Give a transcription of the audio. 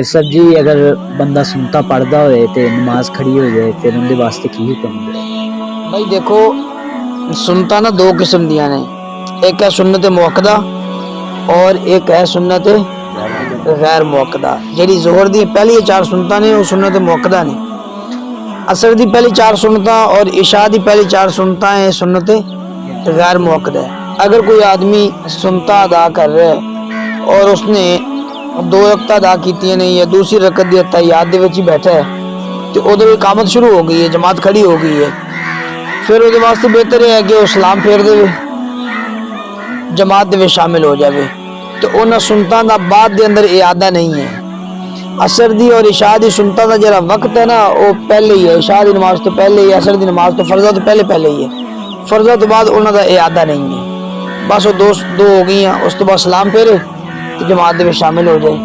صاحب جی اگر بندہ سنتا پڑھتا ہوئے تے نماز کھڑی ہو جائے پھر ان دے واسطے کی حکم ہے؟ بھائی دیکھو سنتا نا دو قسم دیا نے، ایک ہے سنت موقدہ اور ایک ہے سنت غیر موقدہ۔ جیڑی ظہر دی پہلی چار سنتا نے وہ سنت موقدہ نے، عصر دی پہلی چار سنتا اور عشاء دی پہلی چار سنتا ہیں سنت غیر موقدہ ہے۔ اگر کوئی آدمی سنتا ادا کر رہا ہے اور اس نے دو رکعت ادا کیتی نہیں یا دوسری رکعت دی تحیات دے وچ ہی بیٹھا ہے تو ادھر اقامت شروع ہو گئی ہے، جماعت کھڑی ہو گئی ہے، پھر وہ واسطے بہتر ہے کہ وہ سلام پھیر دے جماعت دے شامل ہو جاوے، تو انہاں سنتاں دا بعد دے اندر اعادہ نہیں ہے۔ عصر دی اور عشاء دی سنتاں دا جڑا وقت ہے نا وہ پہلے ہی ہے، عشاء دی نماز تو پہلے ہی، عصر دی نماز تو فرضہ تو پہلے ہی ہے، فرضہ تو بعد انہاں دا اعادہ نہیں ہے، بس وہ دو ہو گئی ہیں، اس تو بعد سلام پھیرے تو جماعت دے شامل ہو جائے۔